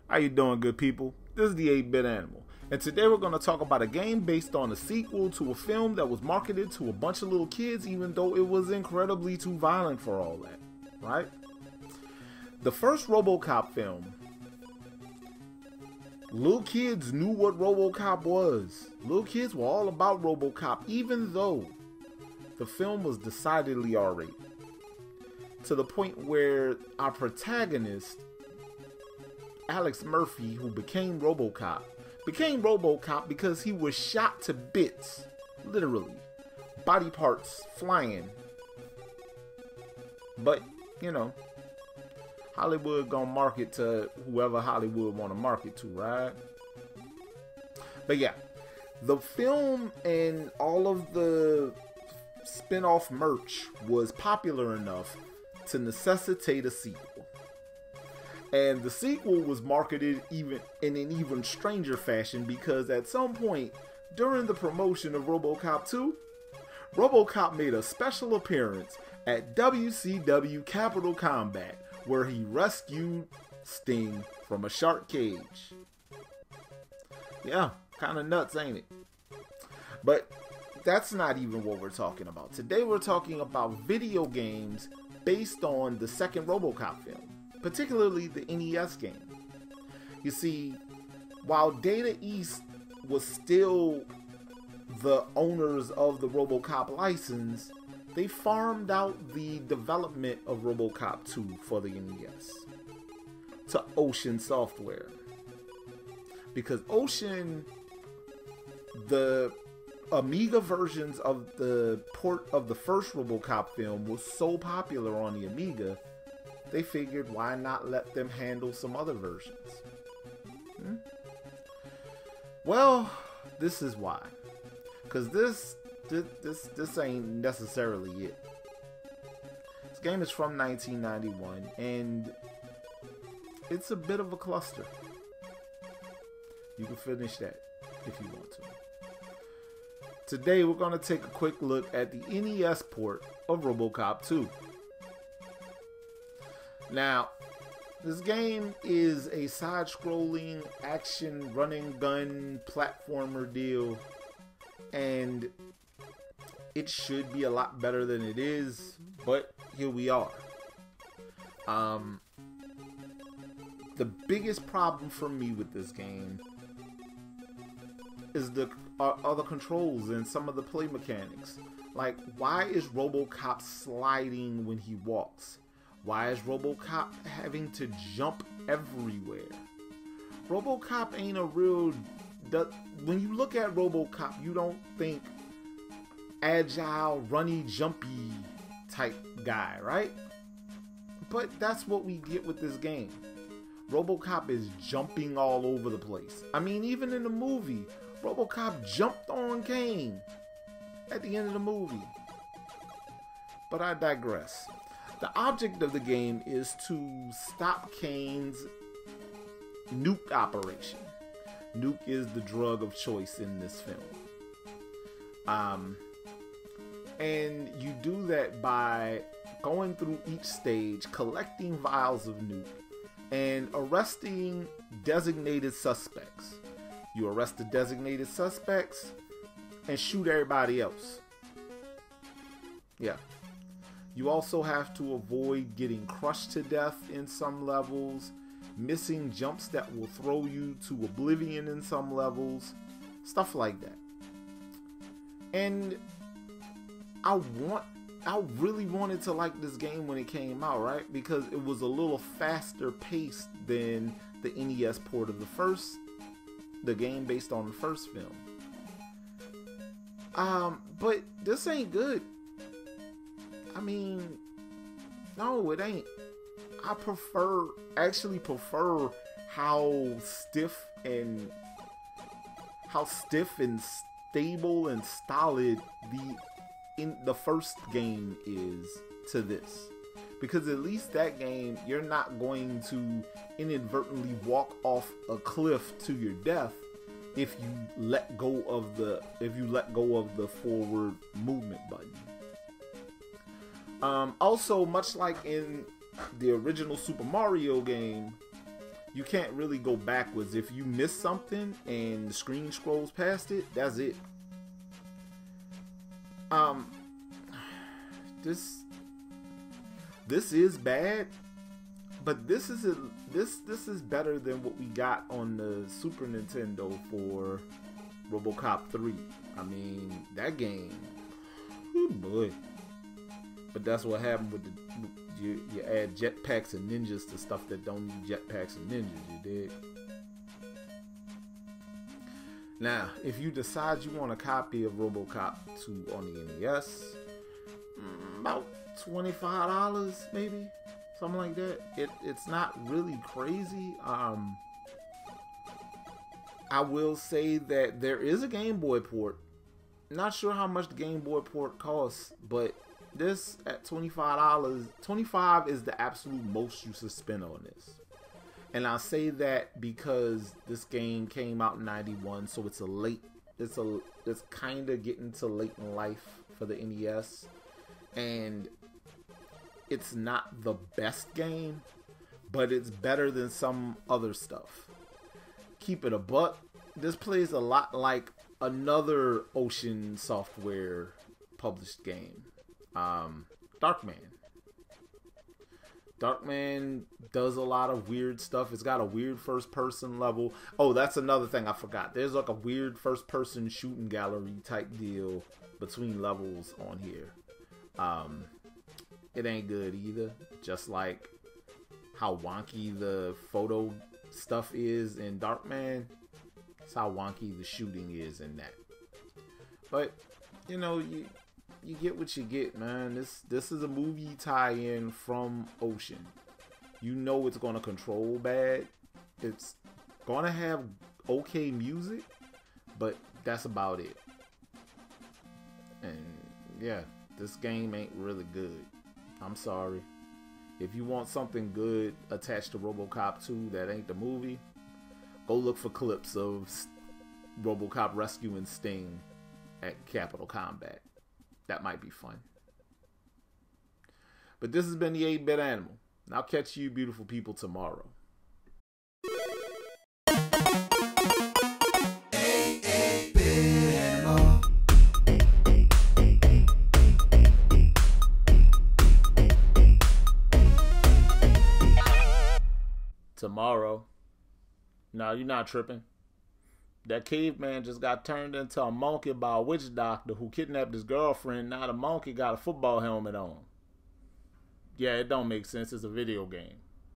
How you doing, good people? This is the 8-Bit Animal, and today we're going to talk about a game based on a sequel to a film that was marketed to a bunch of little kids, even though it was incredibly too violent for all that, right? The first Robocop film, little kids knew what Robocop was. Little kids were all about Robocop, even though the film was decidedly R-rated, to the point where our protagonist, Alex Murphy, who became Robocop because he was shot to bits, literally, body parts flying. But, you know, Hollywood gonna market to whoever Hollywood want to market to, right? But yeah, the film and all of the spin-off merch was popular enough to necessitate a sequel. And the sequel was marketed even in an even stranger fashion, because at some point during the promotion of Robocop 2, Robocop made a special appearance at WCW Capital Combat, where he rescued Sting from a shark cage. Yeah, kind of nuts, ain't it? But that's not even what we're talking about. Today we're talking about video games based on the second Robocop film, particularly the NES game. You see, while Data East was still the owners of the Robocop license, they farmed out the development of Robocop 2 for the NES to Ocean Software. Because Ocean, the Amiga versions of the port of the first Robocop film was so popular on the Amiga, they figured, why not let them handle some other versions? Well, this is why. Because this ain't necessarily it. This game is from 1991, and it's a bit of a cluster. You can finish that if you want to. Today, we're going to take a quick look at the NES port of Robocop 2. Now, this game is a side-scrolling action running gun platformer deal, and it should be a lot better than it is, but here we are. The biggest problem for me with this game is the other controls and some of the play mechanics. Like, why is Robocop sliding when he walks? Why is Robocop having to jump everywhere? Robocop ain't a real... When you look at Robocop, you don't think agile, runny, jumpy type guy, right? But that's what we get with this game. Robocop is jumping all over the place. I mean, even in the movie, Robocop jumped on Kane at the end of the movie. But I digress. The object of the game is to stop Kane's nuke operation. Nuke is the drug of choice in this film. And you do that by going through each stage, collecting vials of nuke, and arresting designated suspects. You arrest the designated suspects and shoot everybody else. Yeah. You also have to avoid getting crushed to death in some levels, missing jumps that will throw you to oblivion in some levels, stuff like that. And I really wanted to like this game when it came out, right? Because it was a little faster paced than the NES port of the game based on the first film. But this ain't good. I mean, no, it ain't. I actually prefer how stiff and stable and stolid the first game is to this. Because at least that game, you're not going to inadvertently walk off a cliff to your death if you let go of the forward movement button. Also, much like in the original Super Mario game, you can't really go backwards. If you miss something and the screen scrolls past it, that's it. This is bad, but this is better than what we got on the Super Nintendo for Robocop 3. I mean, that game, oh boy. But that's what happened with you add jetpacks and ninjas to stuff that don't need jetpacks and ninjas, you dig? Now, if you decide you want a copy of Robocop 2 on the NES, about $25 maybe, something like that. It's not really crazy. I will say that there is a Game Boy port. Not sure how much the Game Boy port costs, but this at $25, $25 is the absolute most you should spend on this. And I say that because this game came out in '91, so it's kind of getting to late in life for the NES, and it's not the best game, but it's better than some other stuff. Keep it a buck, this plays a lot like another Ocean Software published game, Darkman. Darkman does a lot of weird stuff. It's got a weird first-person level. Oh, that's another thing I forgot. There's like a weird first-person shooting gallery type deal between levels on here. It ain't good either. Just like how wonky the photo stuff is in Darkman, it's how wonky the shooting is in that. But you know, you get what you get, man. This is a movie tie-in from Ocean. You know it's gonna control bad. It's gonna have okay music, but that's about it. And yeah, this game ain't really good. I'm sorry. If you want something good attached to Robocop 2 that ain't the movie, go look for clips of Robocop rescuing Sting at Capital Combat. That might be fun. But this has been the 8-Bit Animal. And I'll catch you beautiful people tomorrow. Tomorrow. No, you're not tripping. That caveman just got turned into a monkey by a witch doctor who kidnapped his girlfriend. Now the monkey got a football helmet on. Yeah, it don't make sense. It's a video game.